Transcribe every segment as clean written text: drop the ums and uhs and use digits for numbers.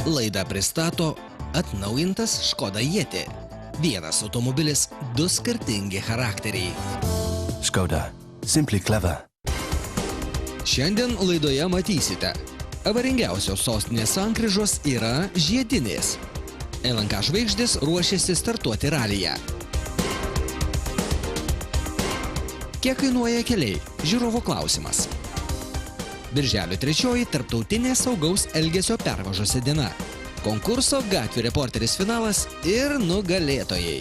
Laidą pristato atnaujintas Škoda Yeti. Vienas automobilis, du skirtingi charakteriai. Škoda. Simply clever. Šiandien laidoje matysite. Avaringiausios sostinės sankryžos yra žiedinės. LNK žvaigždės ruošiasi startuoti ralyje. Kiek kainuoja keliai? Žiūrovų klausimas. Birželio 3 tarptautinė saugaus elgesio pervažose diena. Konkurso gatvių reporteris finalas ir nugalėtojai.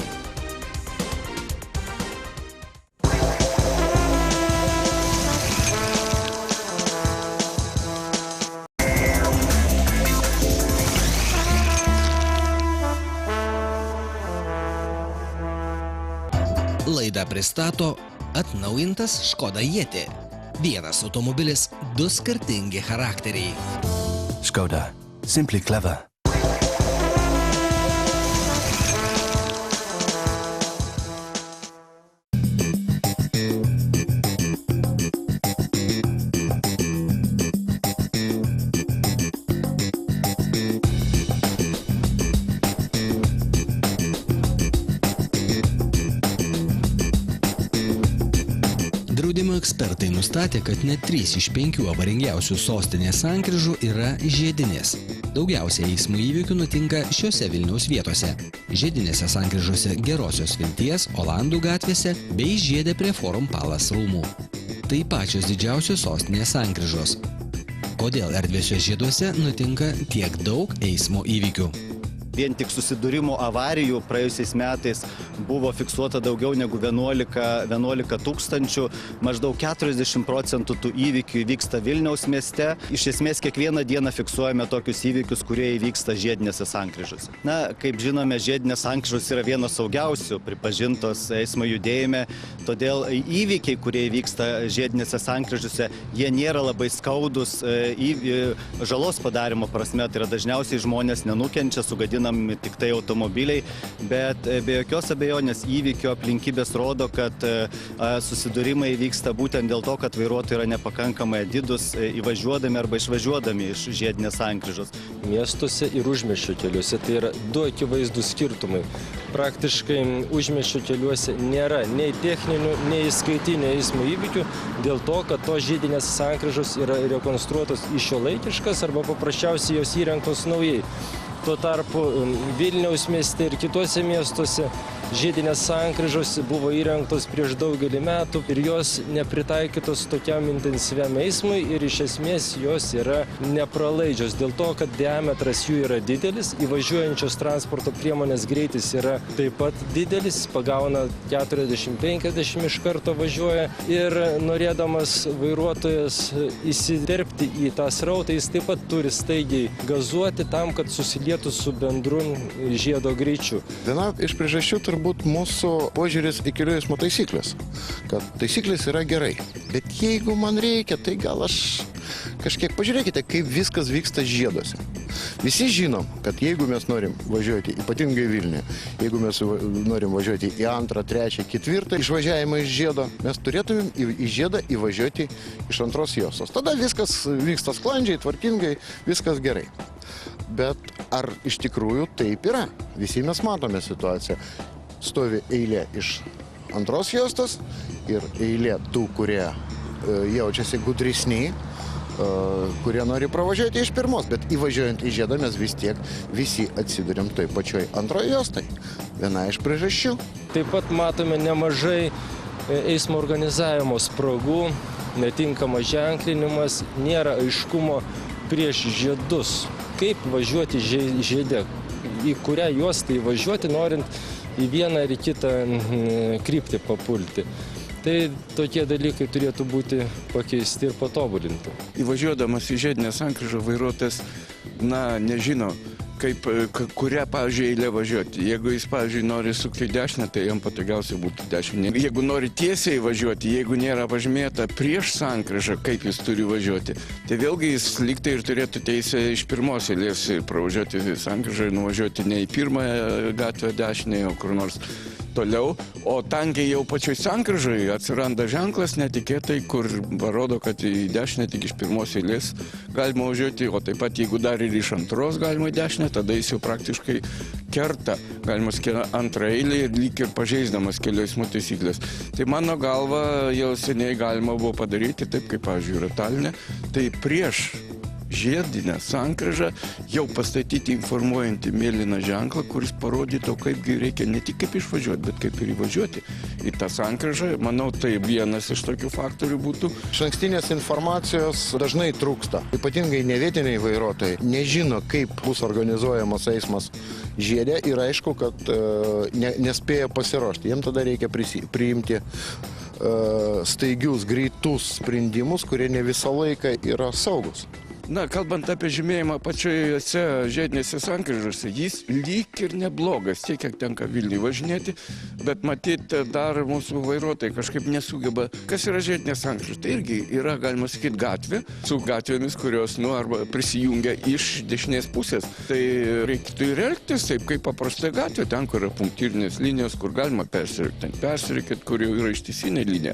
Laidą pristato atnaujintas Škoda Yeti. Vienas automobilis, du skirtingi charakteriai. Škoda. Simply clever. Draudimo ekspertai nustatė, kad net 3 iš 5 avaringiausių sostinės sankryžų yra žiedinės. Daugiausiai eismo įvykių nutinka šiose Vilniaus vietose. Žiedinėse sankryžose Gerosios Vilties, Olandų gatvėse bei Žiede prie Forum Palace rūmų. Tai pačios didžiausios sostinės sankryžos. Kodėl erdviuose žieduose nutinka tiek daug eismo įvykių? Vien tik susidūrimo avarijų praėjusiais metais buvo fiksuota daugiau negu 11 tūkstančių, maždaug 40% tų įvykių įvyksta Vilniaus mieste. Iš esmės kiekvieną dieną fiksuojame tokius įvykius, kurie įvyksta žiedinėse sankryžose. Na, kaip žinome, žiedinės sankryžos yra vienos saugiausių pripažintos eismo judėjime, todėl įvykiai, kurie įvyksta žiedinėse sankryžose, jie nėra labai skaudus žalos padarimo prasme, tai yra dažniausiai žmonės nenukenčia, sugadinami tik tai automobiliai, bet be jokios abejonės įvykio aplinkybės rodo, kad susidūrimai vyksta būtent dėl to, kad vairuotojai yra nepakankamai atidūs įvažiuodami arba išvažiuodami iš žiedinės sankryžos. Miestuose ir užmiesčio keliuose tai yra du akivaizdūs skirtumai. Praktiškai užmiesčio keliuose nėra nei techninių, nei įskaitinių eismo įvykių, dėl to, kad tos žiedinės sankryžos yra rekonstruotos į šiuolaikiškas arba paprasčiausiai jos įrengtos naujai. Tuo tarpu Vilniaus mieste ir kituose miestuose žiedinės sankryžos buvo įrengtos prieš daugelį metų ir jos nepritaikytos tokiam intensyviam eismui ir iš esmės jos yra nepralaidžios. Dėl to, kad diametras jų yra didelis, įvažiuojančios transporto priemonės greitis yra taip pat didelis, pagauna 40-50 iš karto važiuoja ir norėdamas vairuotojas įsiterpti į tą srautą, jis taip pat turi staigiai gazuoti tam, kad susilietų su bendru žiedo greičiu. Viena iš priežasčių turbūt mūsų požiūris į kelių eismo taisyklės, kad taisyklės yra gerai, bet jeigu man reikia, tai gal aš kažkiek pažiūrėkite, kaip viskas vyksta žieduose. Visi žinom, kad jeigu mes norim važiuoti, ypatingai Vilniuje, jeigu mes norim važiuoti į 2, 3, 4 išvažiavimą iš žiedo, mes turėtumėm į žiedą įvažiuoti iš antros juostos. Tada viskas vyksta sklandžiai, tvarkingai, viskas gerai. Bet ar iš tikrųjų taip yra? Visi mes matome situaciją. Stovi eilė iš antros juostos ir eilė tų, kurie jaučiasi gudresni, kurie nori pravažiuoti iš pirmos, bet įvažiuojant į žiedą mes vis tiek visi atsiduriam toj pačioj antroje juostai. Viena iš priežasčių. Taip pat matome nemažai eismo organizavimo spragų, netinkamas ženklinimas, nėra aiškumo prieš žiedus. Kaip važiuoti žiede, į kurią juostą įvažiuoti, norint į vieną ar į kitą kryptį papulti. Tai tokie dalykai turėtų būti pakeisti ir patobulinti. Įvažiuodamas į žiedinę sankryžą vairuotojas, nežino, kurią, pavyzdžiui, eilę važiuoti. Jeigu jis, pavyzdžiui, nori sukti dešinę, tai jam patogiausiai būtų dešinė. Jeigu nori tiesiai važiuoti, jeigu nėra pažymėta prieš sankryžą, kaip jis turi važiuoti, tai vėlgi jis lygtai ir turėtų teisę iš pirmos eilės pravažiuoti sankryžą ir nuvažiuoti ne į pirmąją gatvę dešinėje, o kur nors toliau, o tankiai jau pačioj sankryžoje atsiranda ženklas netikėtai, kur parodo, kad į dešinę tik iš pirmos eilės galima važiuoti, o taip pat jeigu dar ir iš antros galima į dešinę, tada jis jau praktiškai kerta, galima antrą eilę ir lyg ir pažeisdamas kelių eismo taisyklės. Tai mano galva jau seniai galima buvo padaryti, taip kaip, pavyzdžiui, yra Taline, tai prieš žiedinę sankryžą jau pastatyti informuojantį mėlyną ženklą, kuris parodytų, kaipgi reikia ne tik kaip išvažiuoti, bet kaip ir įvažiuoti į tą sankryžą. Manau, tai vienas iš tokių faktorių būtų. Išankstinės informacijos dažnai trūksta. Ypatingai nevietiniai vairuotojai nežino, kaip bus organizuojamas eismas žiede ir aišku, kad nespėja pasiruošti. Jiems tada reikia priimti staigius, greitus sprendimus, kurie ne visą laiką yra saugus. Na, kalbant apie žymėjimą pačiose žiedinėse sankryžose, jis lyg ir neblogas, tiek, kiek tenka Vilniui važinėti, bet matyti dar mūsų vairuotojai kažkaip nesugeba. Kas yra žiedinė sankryža? Tai irgi yra, galima sakyti, gatvė su gatvėmis, kurios, arba prisijungia iš dešinės pusės. Tai reikėtų ir elgtis taip, kaip paprastai gatvė, ten, kur yra punktyrinės linijos, kur galima persirinkti. Ten persirinkti, kur jau yra ištisinė linija.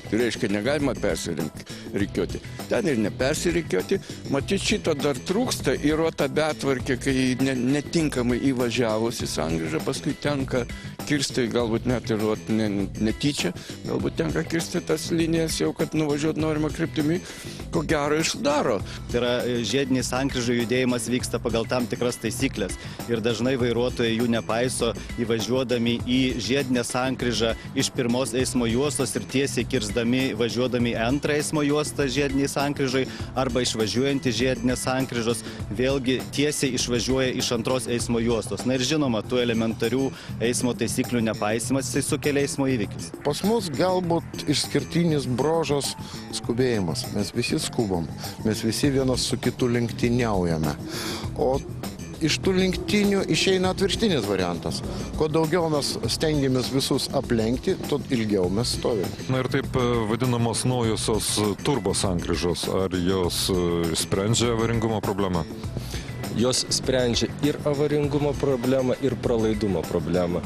Tai reiškia, negalima persirikiuoti. Ten ir nepersirikiuoti. Matyt, šito dar trūksta ir ta betvarkė, kai netinkamai įvažiavus į sankryžą, paskui tenka kirsti, galbūt net ir netyčia, galbūt tenka kirsti tas linijas jau, kad nuvažiuoti norimą kryptimį, ko gero išdaro. Tai yra žiediniai sankryžų judėjimas vyksta pagal tam tikras taisyklės ir dažnai vairuotojai jų nepaiso, įvažiuodami į žiedinę sankryžą iš pirmos eismo juostos ir tiesiai kirsdami, važiuodami į antrą eismo juostą žiediniai sankryžai arba išvažiuojant iš žiedinės sankryžos, vėlgi tiesiai išvažiuoja iš antros eismo juostos. Na ir žinoma, tų elementarių eismo taisyklių nepaisimas, jisai sukelia eismo įvykis. Pas mus galbūt išskirtinis bruožas skubėjimas. Mes visi skubam, mes visi vienas su kitu lenktyniaujame. O iš tų lenktynių išeina atvirkštinis variantas. Kuo daugiau mes stengiamės visus aplenkti, tuo ilgiau mes stovime. Na ir taip vadinamos naujosios turbo sankryžos, ar jos sprendžia avaringumo problemą? Jos sprendžia ir avaringumo problemą, ir pralaidumo problemą.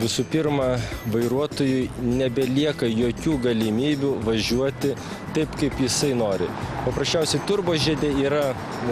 Visų pirma, vairuotojui nebelieka jokių galimybių važiuoti taip, kaip jisai nori. Paprasčiausiai turbo žiede yra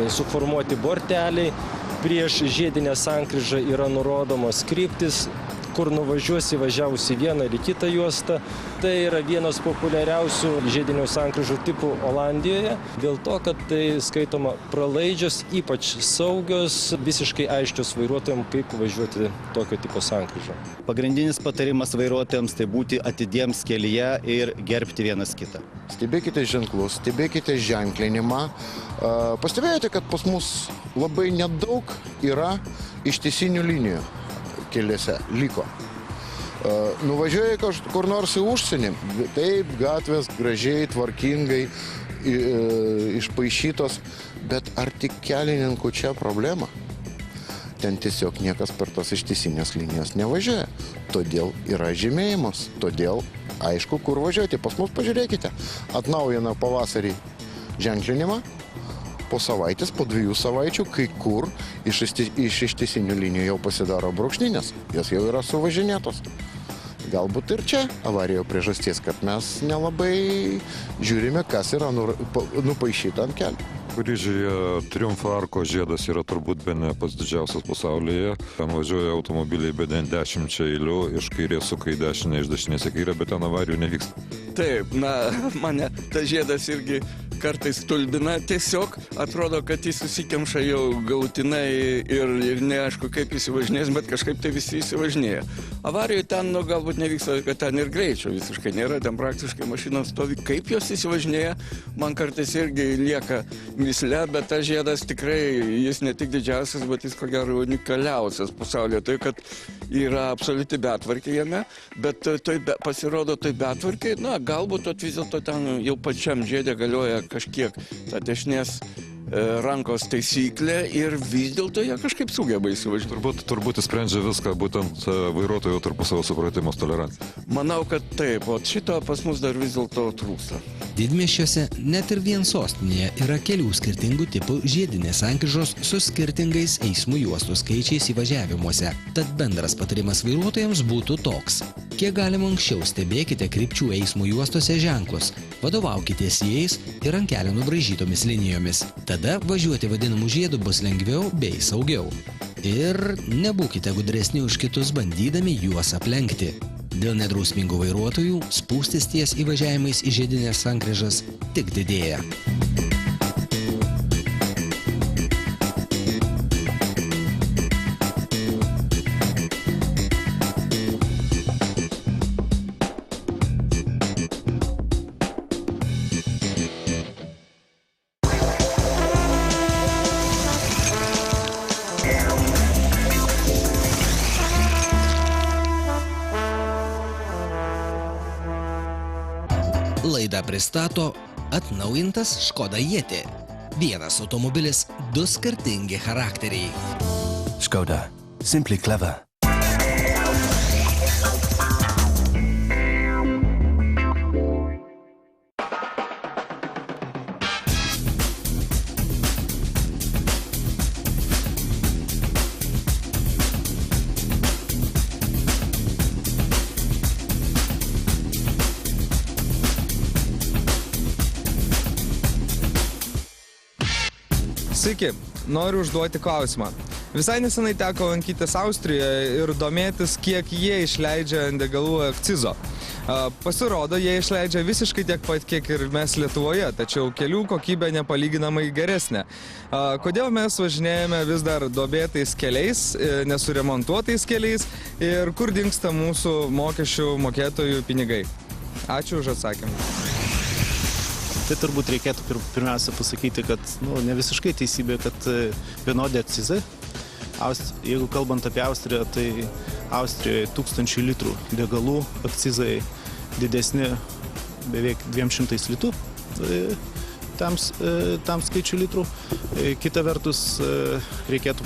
suformuoti borteliai, prieš žiedinę sankryžą yra nurodomos kryptis, kur nuvažiuosi įvažiavus į vieną ir į kitą juostą. Tai yra vienas populiariausių žiedinių sankryžų tipų Olandijoje, dėl to, kad tai skaitoma pralaidžios, ypač saugios, visiškai aiškios vairuotojams, kaip važiuoti tokio tipo sankryžą. Pagrindinis patarimas vairuotojams tai būti atidiems kelyje ir gerbti vienas kitą. Stebėkite ženklus, stebėkite ženklinimą. Pastebėjote, kad pas mus labai nedaug yra ištisinių linijų keliuose liko. Nuvažiuoja kur nors į užsienį, taip, gatvės gražiai, tvarkingai išpaišytos, bet ar tik kelininkų čia problema? Ten tiesiog niekas per tas ištisinės linijas nevažiuoja. Todėl yra žymėjimas, todėl aišku, kur važiuoti. Pas mus pažiūrėkite, atnaujina pavasarį ženklinimą, po savaitės, po 2 savaičių, kai kur iš ištisinių linijų jau pasidaro brūkšninės, jos jau yra suvažinėtos. Galbūt ir čia avarijų priežasties, kad mes nelabai žiūrime, kas yra nupaišyta ant kelio. Paryžiuje Triumfo arko žiedas yra turbūt bene pats didžiausias pasaulyje. Ten važiuoja automobiliai bene 10 eilių, iš kairės suka į dešinę, iš dešinės į kairę, bet ten avarijų nevyksta. Taip, mane tas žiedas irgi kartais stulbina, tiesiog atrodo, kad jis susikemša jau galutinai ir neaišku, kaip jis įvažinės, bet kažkaip tai visi įsivažinėja. Avarijų ten galbūt nevyksta, kad ten ir greičio visiškai nėra, ten praktiškai mašinos stovi. Kaip jos įsivažinėja, man kartais irgi lieka misle, bet tas žiedas tikrai, jis ne tik didžiausias, bet jis ko gero unikaliausias pasaulyje. Tai, kad yra absoliuti betvarkė jame, bet pasirodo tai betvarkė, galbūt vis dėlto ten jau pačiam žiedė galioja kažkiek ta dešinės rankos taisyklė ir vis dėlto jie kažkaip sugeba įsivažiuoti. Turbūt sprendžia viską būtent vairuotojų tarpusavio supratimas, tolerancija. Manau, kad taip, o šito pas mus dar vis dėlto trūksta. Didmiesčiuose net ir vien sostinėje yra kelių skirtingų tipų žiedinės sankryžos su skirtingais eismo juostų skaičiais įvažiavimuose. Tad bendras patarimas vairuotojams būtų toks. Kiek galima anksčiau stebėkite krypčių eismo juostose ženklus, vadovaukitės jais ir ant kelio nubraižytomis linijomis. Tada važiuoti vadinamų žiedų bus lengviau bei saugiau. Ir nebūkite gudresni už kitus bandydami juos aplenkti. Dėl nedrausmingų vairuotojų spūstis ties įvažiavimais į žiedinės sankryžas tik didėja. Laidą pristato atnaujintas Škoda Yeti. Vienas automobilis, du skirtingi charakteriai. Škoda. Simply clever. Sveiki, noriu užduoti klausimą. Visai nesenai teko lankytis Austrijoje ir domėtis, kiek jie išleidžia degalų akcizo. Pasirodo, jie išleidžia visiškai tiek pat, kiek ir mes Lietuvoje, tačiau kelių kokybė nepalyginamai geresnė. Kodėl mes važinėjame vis dar duobėtais keliais, nesuremontuotais keliais ir kur dingsta mūsų mokesčių mokėtojų pinigai? Ačiū už atsakymą. Tai turbūt reikėtų pirmiausia pasakyti, kad ne visiškai teisybė, kad vienodi akcizai. Jeigu kalbant apie Austriją, tai Austrijoje 1000 litrų degalų akcizai didesni beveik 200 litrų tam skaičių litrų. Kita vertus, reikėtų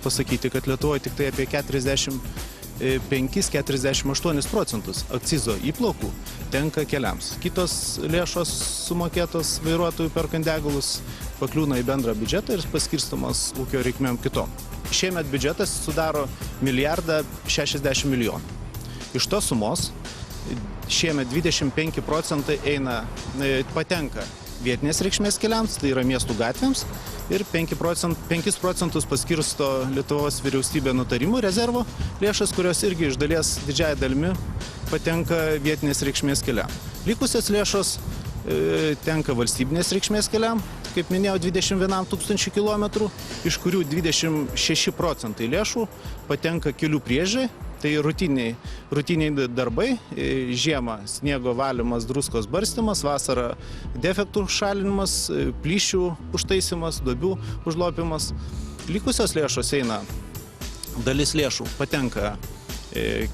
pasakyti, kad Lietuvoje tik tai apie 45–48% akcizo įplaukų tenka keliams. Kitos lėšos sumokėtos vairuotojų perkant degalus pakliūna į bendrą biudžetą ir paskirstamos ūkio reikmėm kitom. Šiemet biudžetas sudaro 1,060 milijonų. Iš tos sumos šiemet 25% patenka vietinės reikšmės keliams, tai yra miestų gatvėms, ir 5% paskirsto Lietuvos vyriausybė nutarimų rezervo lėšas, kurios irgi iš dalies didžiąją dalimi patenka vietinės reikšmės keliam. Likusios lėšos tenka valstybinės reikšmės keliam, kaip minėjau, 21 000 kilometrų, iš kurių 26% lėšų patenka kelių priežiūrai. Tai rutiniai darbai, žiemą sniego valymas, druskos barstymas, vasarą defektų šalinimas, plyšių užtaisimas, duobių užlopimas. Likusios lėšos eina, dalis lėšų patenka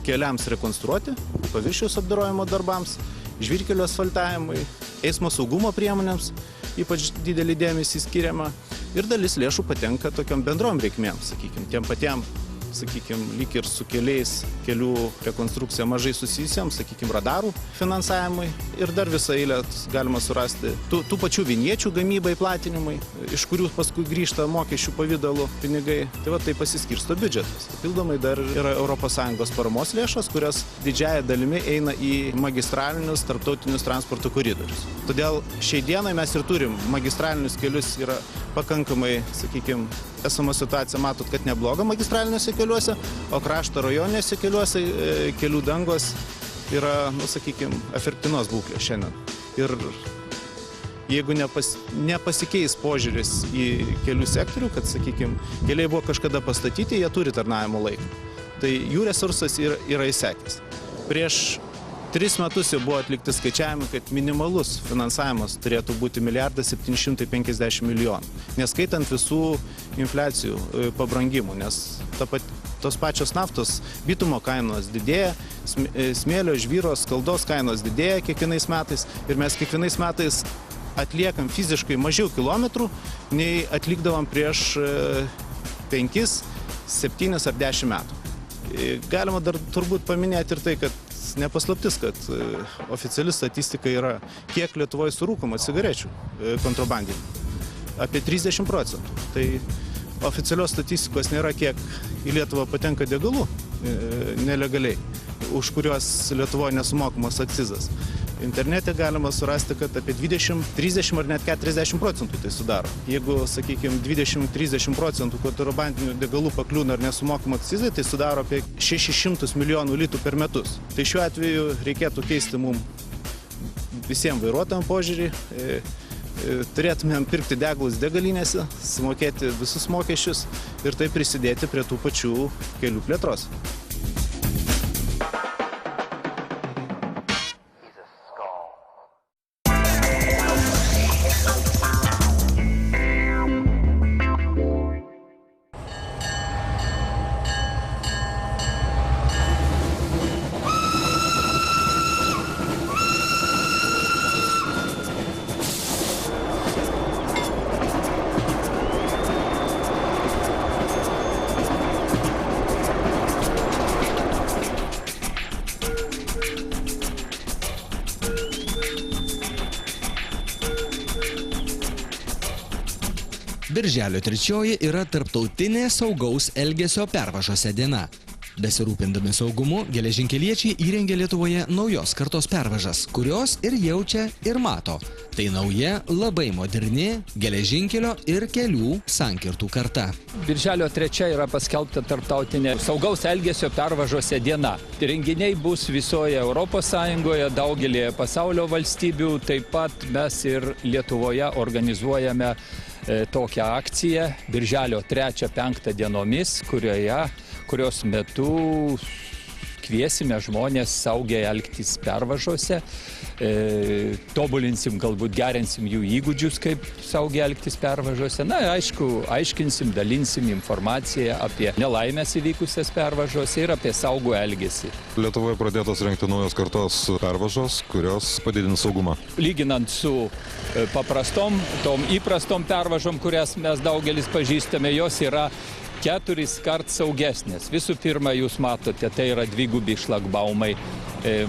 keliams rekonstruoti, paviršiaus apdorojimo darbams, žvyrkelio asfaltavimui, eismo saugumo priemonėms, ypač didelį dėmesį skiriama, ir dalis lėšų patenka tokiom bendrom reikmėm, tiem patiem, lyg ir su keliais, kelių rekonstrukcija mažai susijusiems, radarų finansavimui, ir dar visą eilę galima surasti tų pačių viniečių gamybai, platinimui, iš kurių paskui grįžta mokesčių pavidalu pinigai. Tai pasiskirsto biudžetas. Papildomai dar yra ES paramos lėšos, kurios didžiąją dalimi eina į magistralinius tarptautinius transporto koridorius. Todėl šiai dienai mes ir turim magistralinius kelius, yra pakankamai, esama situacija, matot, kad nebloga magistraliniuose keliuose, o krašto rajoniniuose keliuose kelių dangos yra, afirktinos būklės šiandien. Ir jeigu nepasikeis požiūris į kelių sektorių, kad, keliai buvo kažkada pastatyti, jie turi tarnavimo laiką. Tai jų resursas yra įsekęs. Prieš 3 metus jau buvo atlikti skaičiavimai, kad minimalus finansavimas turėtų būti 1,750 milijonų, neskaitant visų infliacijų pabrangimų, nes tos pačios naftos bitumo kainos didėja, smėlio, žvyro, skaldos kainos didėja kiekvienais metais, ir mes kiekvienais metais atliekam fiziškai mažiau kilometrų, nei atlikdavom prieš 5, 7 ar 10 metų. Galima dar turbūt paminėti ir tai, kad nepaslaptis, kad oficiali statistika yra, kiek Lietuvoje surūkoma cigarečių kontrabandinių. Apie 30%. Tai oficialios statistikos nėra, kiek į Lietuvą patenka degalų nelegaliai, už kuriuos Lietuvoje nesumokamas akcizas. Internete galima surasti, kad apie 20, 30 ar net 40% tai sudaro. Jeigu, sakykime, 20-30% kontrabandinių degalų pakliūna ar nesumokama akcizai, tai sudaro apie 600 milijonų litų per metus. Tai šiuo atveju reikėtų keisti mums visiems vairuotojams požiūrį. Turėtumėm pirkti degalus degalinėse, sumokėti visus mokesčius ir tai prisidėti prie tų pačių kelių plėtros. Birželio 3 yra tarptautinė saugaus elgesio pervažose diena. Besirūpindami saugumu, geležinkeliečiai įrengė Lietuvoje naujos kartos pervažas, kurios ir jaučia, ir mato. Tai nauja, labai moderni geležinkelio ir kelių sankirtų karta. Birželio 3 yra paskelbta tarptautinė saugaus elgesio pervažose diena. Renginiai bus visoje Europos Sąjungoje, daugelėje pasaulio valstybių. Taip pat mes ir Lietuvoje organizuojame tokią akciją Birželio 3-5 dienomis, kurios metu kviesime žmonės saugiai elgtis pervažose, tobulinsim, galbūt gerinsim jų įgūdžius, kaip saugiai elgtis pervažose. Na, aišku, aiškinsim, dalinsim informaciją apie nelaimės įvykusias pervažose ir apie saugų elgesį. Lietuvoje pradėtos rengti naujos kartos pervažos, kurios padidins saugumą. Lyginant su paprastom, tom įprastom pervažom, kurias mes daugelis pažįstame, jos yra 4 kart saugesnės. Visų pirma, jūs matote, tai yra dvigubi šlagbaumai.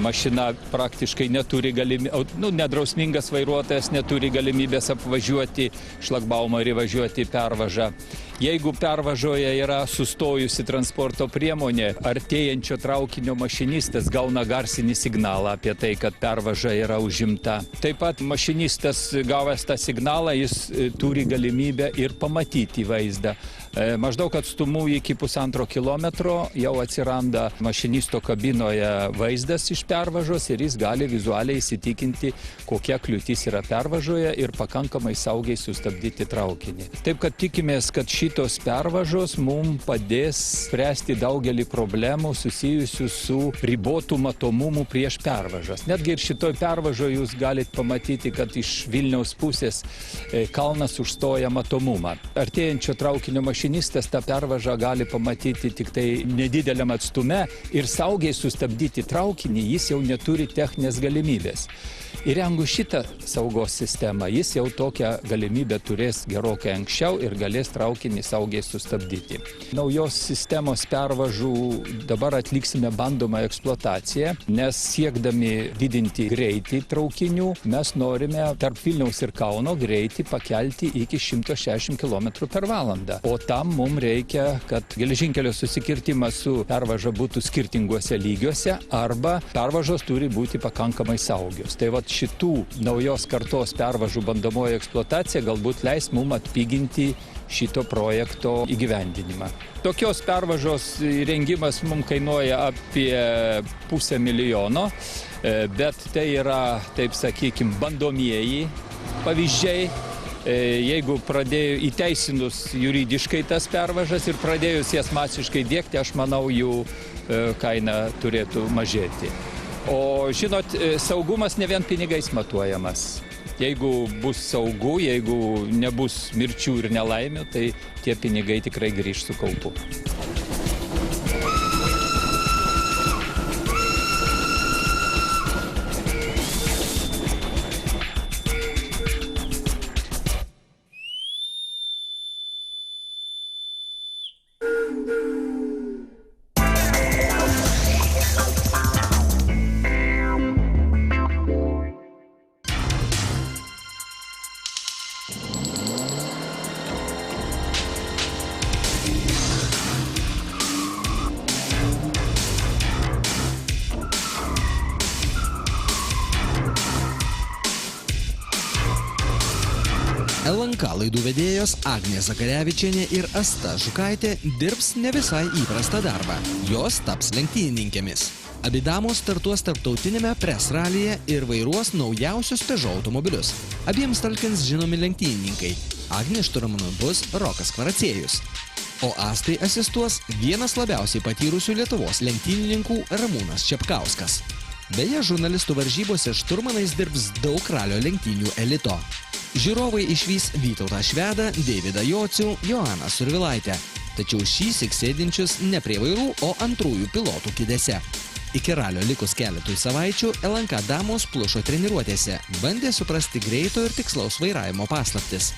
Mašina praktiškai neturi galimybės, nedrausmingas vairuotojas neturi galimybės apvažiuoti šlagbaumą ir įvažiuoti į pervažą. Jeigu pervažoje yra sustojusi transporto priemonė, artėjančio traukinio mašinistas gauna garsinį signalą apie tai, kad pervaža yra užimta. Taip pat mašinistas gavęs tą signalą, jis turi galimybę ir pamatyti vaizdą. Maždaug atstumu iki 1,5 kilometro jau atsiranda mašinisto kabinoje vaizdas iš pervažos ir jis gali vizualiai įsitikinti, kokia kliūtis yra pervažoje ir pakankamai saugiai sustabdyti traukinį. Taip kad tikimės, kad šitos pervažos mums padės spręsti daugelį problemų susijusių su ribotų matomumų prieš pervažas. Netgi ir šitoj pervažoje jūs galite pamatyti, kad iš Vilniaus pusės kalnas užstoja matomumą. Artėjančio traukinio mašinistas tą pervažą gali pamatyti tik tai nedideliam atstume ir saugiai sustabdyti traukinį jis jau neturi techninės galimybės. Įrengus šitą saugos sistemą, jis jau tokią galimybę turės gerokai anksčiau ir galės traukinį saugiai sustabdyti. Naujos sistemos pervažų dabar atliksime bandomą eksploataciją, nes siekdami didinti greitį traukinių, mes norime tarp Vilniaus ir Kauno greitį pakelti iki 160 km per valandą. O tam mums reikia, kad geležinkelio susikirtimas su pervaža būtų skirtinguose lygiuose arba pervažos turi būti pakankamai saugios. Tai šitų naujos kartos pervažų bandomoji eksploatacija galbūt leis mums atpiginti šito projekto įgyvendinimą. Tokios pervažos įrengimas mums kainuoja apie 500 000, bet tai yra, taip sakykime, bandomieji pavyzdžiai. Jeigu pradėjo įteisinus juridiškai tas pervažas ir pradėjus jas masiškai dėkti, aš manau, jų kaina turėtų mažėti. O žinot, saugumas ne vien pinigais matuojamas. Jeigu bus saugu, jeigu nebus mirčių ir nelaimių, tai tie pinigai tikrai grįž su kaupu. LNK laidų vedėjos Agnė Zakarevičienė ir Asta Žukaitė dirbs ne visai įprastą darbą. Jos taps lenktynininkėmis. Abi damos startuos tarptautinėme press ralyje ir vairuos naujausius Peugeot automobilius. Abiems talkins žinomi lenktynininkai. Agnė šturmanu bus Rokas Kvaracėjus. O Astai asistuos vienas labiausiai patyrusių Lietuvos lenktynininkų Ramūnas Čepkauskas. Beje, žurnalistų varžybose šturmanais dirbs daug ralio lenktynių elito. Žiūrovai išvys Vytautą Švedą, Deividą Jocių, Joaną Survilaitę. Tačiau šįsyk sėdinčius ne prie vairų, o antrųjų pilotų kėdėse. Iki ralio likus keletui savaičių LNK damos plušo treniruotėse, bandė suprasti greito ir tikslaus vairavimo paslaptis.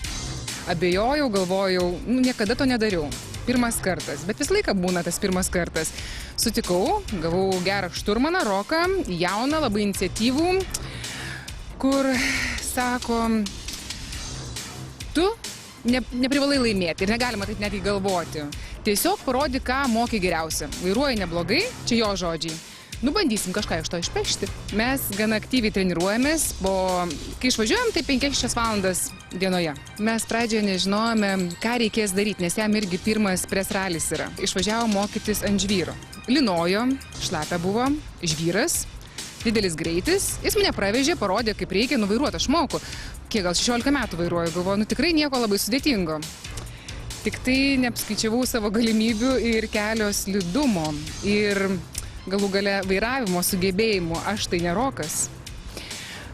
Abejojau, galvojau, niekada to nedariau. Pirmas kartas, bet visą laiką būna tas pirmas kartas. Sutikau, gavau gerą šturmaną, Roką, jauną, labai iniciatyvų, kur sako, tu neprivalai laimėti ir negalima taip netgi galvoti. Tiesiog parodyk, ką moki geriausia. Vairuoji neblogai, čia jo žodžiai. Bandysim kažką iš to išpešti. Mes gana aktyviai treniruojamės, kai išvažiuojam, tai 5-6 valandas dienoje. Mes pradžioje nežinojome, ką reikės daryti, nes jam irgi pirmas press ralis yra. Išvažiavo mokytis ant žvyro. Linojo, šlapia buvo, žvyras, didelis greitis. Jis mane pravežė, parodė, kaip reikia nuvairuoti. Aš moku. Kiek gal 16 metų vairuoju, galvoju, tikrai nieko labai sudėtingo. Tik tai neapskaičiavau savo galimybių ir kelio slidumo. Ir galų gale vairavimo sugebėjimų, aš tai ne Rokas.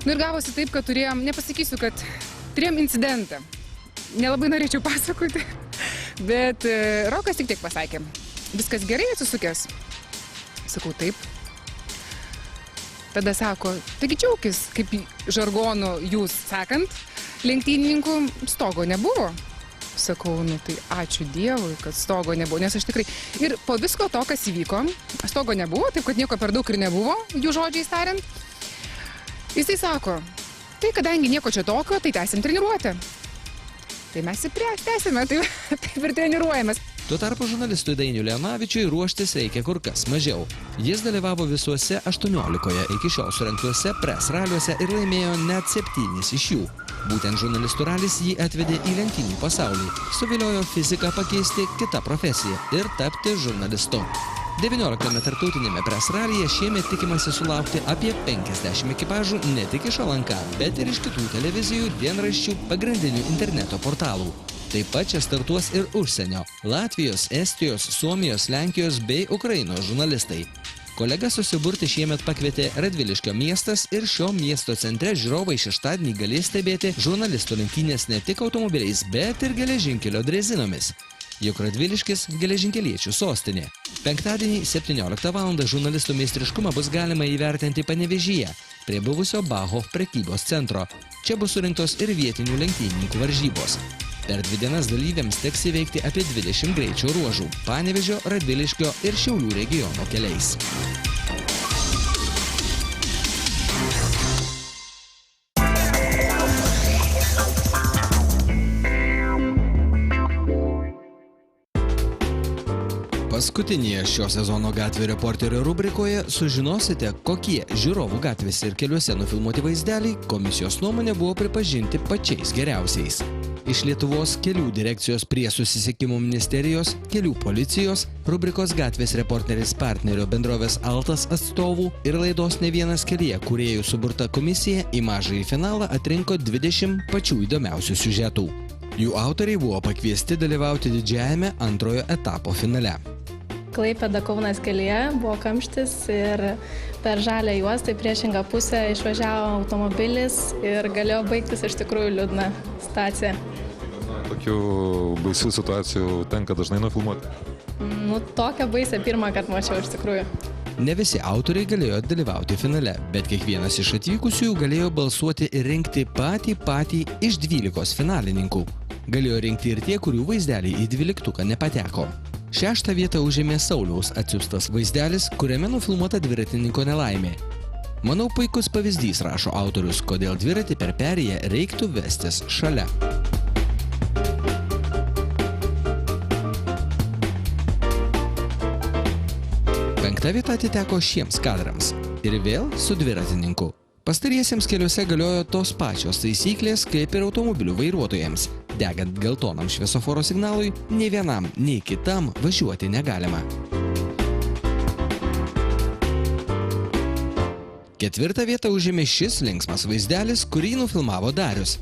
Ir gavosi taip, kad turėjom, nepasakysiu, kad turėjom incidentą. Nelabai norėčiau pasakoti, bet Rokas tik tiek pasakė. Viskas gerai atsisukęs? Sakau, taip. Tada sako, taigi džiaukis, kaip žargonu jūs sakant, lenktynininkų stogo nebuvo. Sakau, tai ačiū Dievui, kad stogo nebuvo, nes aš tikrai... Ir po visko to, kas įvyko, stogo nebuvo, taip kad nieko per daug ir nebuvo, jų žodžiais tariant. Jisai sako, tai kadangi nieko čia tokio, tai tęsim treniruotę. Tai mes ir tęsime, taip ir treniruojamės. Tuo tarpu žurnalistui Dainiui Leonavičiui ruoštis reikia kur kas mažiau. Jis dalyvavo visuose 18 iki šiol surengtuose press raliuose ir laimėjo net 7 iš jų. Būtent žurnalistų ralis jį atvedė į lenktynių pasaulį. Suviliojo fiziką pakeisti kitą profesiją ir tapti žurnalistu. 19 tarptautinėme press ralyje šiemet tikimasi sulaukti apie 50 ekipažų ne tik iš LNK, bet ir iš kitų televizijų, dienraščių, pagrindinių interneto portalų. Taip pat čia startuos ir užsienio – Latvijos, Estijos, Suomijos, Lenkijos bei Ukrainos žurnalistai. Kolegas susiburti šiemet pakvietė Radviliškio miestas ir šio miesto centre žiūrovai šeštadienį galės stebėti žurnalistų lenktynės ne tik automobiliais, bet ir geležinkelio drezinomis. Juk Radviliškis – geležinkeliečių sostinė. Penktadienį 17 val. Žurnalistų meistriškumą bus galima įvertinti Panevėžyje, prie buvusio Bahov prekybos centro. Čia bus surinktos ir vietinių lenktynininkų varžybos. Per 2 dienas dalyviams teks įveikti apie 20 greičio ruožų – Panevėžio, Radviliškio ir Šiaulių regiono keliais. Paskutinėje šio sezono gatvių reporterio rubrikoje sužinosite, kokie žiūrovų gatvėse ir keliuose nufilmuoti vaizdeliai komisijos nuomonė buvo pripažinti pačiais geriausiais. Iš Lietuvos kelių direkcijos prie Susisiekimo ministerijos, kelių policijos, rubrikos gatvės reporteris partnerio bendrovės Altas atstovų ir laidos Ne vienas kelyje kūrėjų suburta komisija į mažąjį finalą atrinko 20 pačių įdomiausių siužetų. Jų autoriai buvo pakviesti dalyvauti didžiajame antrojo etapo finale. Klaipėda Kaunas kelyje buvo kamštis ir per žalią juostą į priešingą pusę išvažiavo automobilis ir galėjo baigtis iš tikrųjų liūdna situacija. Tokių baisių situacijų tenka dažnai nufilmuoti? Tokią baisę pirmą kartą mačiau iš tikrųjų. Ne visi autoriai galėjo dalyvauti finale, bet kiekvienas iš atvykusiųjų galėjo balsuoti ir rinkti patį iš 12 finalininkų. Galėjo rinkti ir tie, kurių vaizdeliai į 12 nepateko. 6. vietą užėmė Sauliaus atsiųstas vaizdelis, kuriame nufilmuota dviratininko nelaimė. Manau, puikus pavyzdys, rašo autorius, kodėl dviratį per perėją reiktų vestis šalia. Penkta vieta atiteko šiems kadrams. Ir vėl su dviratininku. Pastariesiems keliuose galiojo tos pačios taisyklės, kaip ir automobilių vairuotojams. Degant geltonam šviesoforo signalui, nei vienam, nei kitam važiuoti negalima. 4. vietą užėmė šis linksmas vaizdelis, kurį nufilmavo Darius.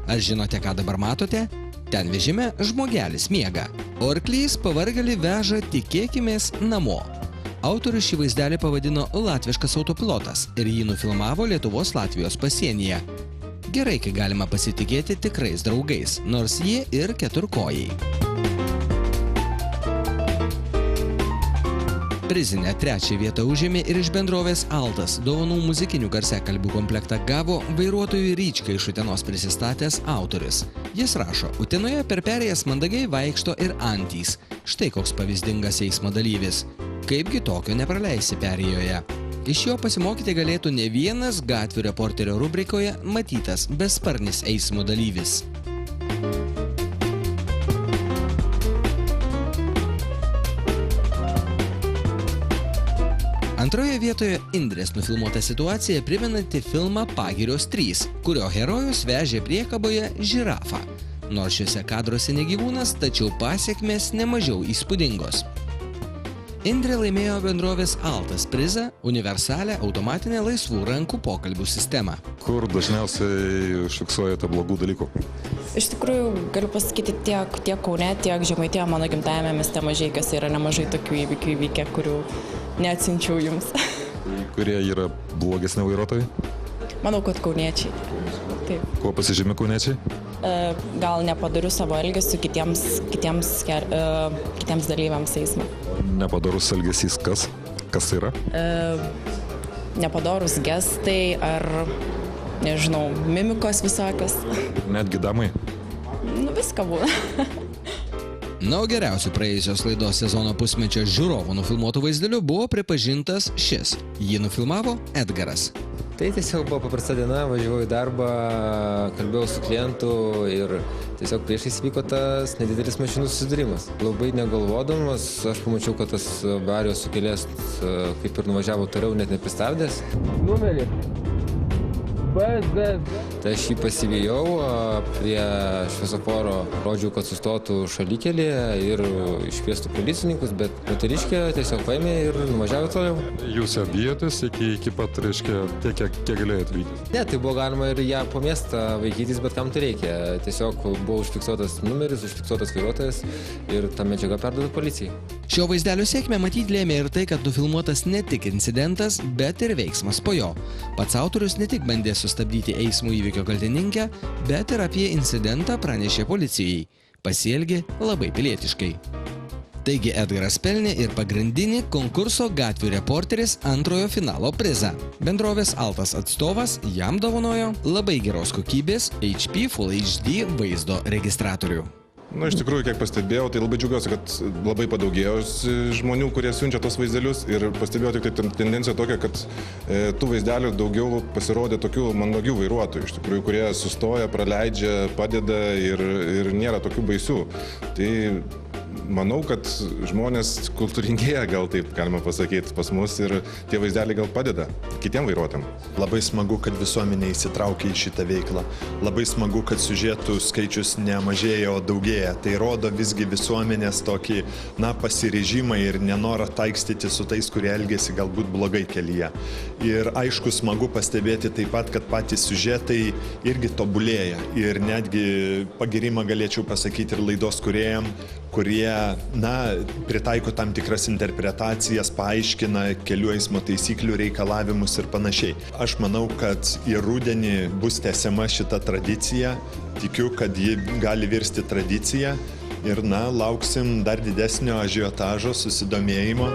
Ar žinote, ką dabar matote? Ten vežime žmogelis miega, o arklys pavargalį veža, tikėkimės, namo. Autorius šį vaizdelį pavadino latviškas autopilotas ir jį nufilmavo Lietuvos-Latvijos pasienyje. Gerai, kai galima pasitikėti tikrais draugais, nors jie ir keturkojai. Prizinę 3. vietą užėmė ir iš bendrovės Altas dovanų muzikinių garsiakalbių komplektą gavo vairuotojui Ryčkai iš Utenos prisistatęs autorius. Jis rašo, Utenoje per perėjas mandagiai vaikšto ir antys. Štai koks pavyzdingas eismo dalyvis. Kaipgi tokio nepraleisi perėjoje. Iš jo pasimokyti galėtų ne vienas gatvių reporterio rubrikoje matytas besparnis eismo dalyvis. Antroje vietoje Indrės nufilmuota situacija primenanti filmą Pagirios 3, kurio herojus vežė priekaboje žirafą. Nors šiuose kadruose ne gyvūnas, tačiau pasekmės nemažiau įspūdingos. Indrė laimėjo bendrovės Altas prizą – universalią automatinę laisvų rankų pokalbių sistemą. Kur dažniausiai užfiksuojate blogų dalykų? Iš tikrųjų, galiu pasakyti, tiek Kaune, tiek Žemaitijoje, mano gimtajame mieste Mažeikiuose yra nemažai tokių įvykių įvykę, kurių neatsinčiau jums. Kurie yra blogesni vairuotojai? Manau, kad kauniečiai. Taip. Kuo pasižymi kauniečiai? Gal nepadariu savo elgesiu kitiems dalyviams eismo. Nepadarus elgesys kas? Kas tai yra? Nepadarus gestai ar, nežinau, mimikos visokios. Netgi damai? Viską būna. Na, o geriausiu praėjusios laidos sezono pusmečio žiūrovų nufilmuotų vaizdelių buvo pripažintas šis. Jį nufilmavo Edgaras. Tai tiesiog buvo paprasta diena, važiavau į darbą, kalbėjau su klientu ir tiesiog priešais vyko tas nedidelis mašinų susidūrimas. Labai negalvodamas, aš pamačiau, kad tas avarijos sukėlėjas kaip ir nuvažiavo toliau, net nepristabdęs. Numerį. Tai aš jį pasivijau, prie šviesoforo rodžiau, kad sustotų šalikelėje ir iškviestų policininkus, bet moteriškė tiesiog paėmė ir nuvažiavo toliau. Jūs bijotės iki pat, reiškia, tiek, kiek galėjot vykti? Ne, tai buvo galima ir ją po miestą vaikytis, bet kam tai reikia. Tiesiog buvo užfiksuotas numeris, užfiksuotas vairuotojas ir ta medžiaga perduota policijai. Šio vaizdelio sėkmę matyt lėmė ir tai, kad nufilmuotas ne tik incidentas, bet ir veiksmas po jo. Pats autorius ne tik bandė sustabdyti eismo įvykio kaltininkę, bet ir apie incidentą pranešė policijai. Pasielgė labai pilietiškai. Taigi Edgaras pelnė ir pagrindinį konkurso gatvių reporteris antrojo finalo prizą. Bendrovės Altas atstovas jam dovanojo labai geros kokybės HP Full HD vaizdo registratorių. Iš tikrųjų, kiek pastebėjau, tai labai džiaugiuosi, kad labai padaugėjo žmonių, kurie siunčia tos vaizdelius ir pastebėjau tik tai tendencija tokia, kad tų vaizdelių daugiau pasirodė tokių mandagių vairuotojų, iš tikrųjų, kurie sustoja, praleidžia, padeda ir nėra tokių baisių. Tai manau, kad žmonės kultūringėja, gal taip galima pasakyti, pas mus ir tie vaizdeliai gal padeda kitiem vairuotojam. Labai smagu, kad visuomenė įsitraukia į šitą veiklą. Labai smagu, kad siužetų skaičius nemažėja, o daugėja. Tai rodo visgi visuomenės tokį, pasiryžimą ir nenorą taikstyti su tais, kurie elgėsi galbūt blogai kelyje. Ir aišku, smagu pastebėti taip pat, kad patys siužetai irgi tobulėja. Ir netgi pagirimą galėčiau pasakyti ir laidos kūrėjam, kurie pritaiko tam tikras interpretacijas, paaiškina kelių eismo taisyklių reikalavimus ir panašiai. Aš manau, kad į rudenį bus tęsiama šita tradicija. Tikiu, kad ji gali virsti tradiciją ir lauksim dar didesnio ažiotažo, susidomėjimo.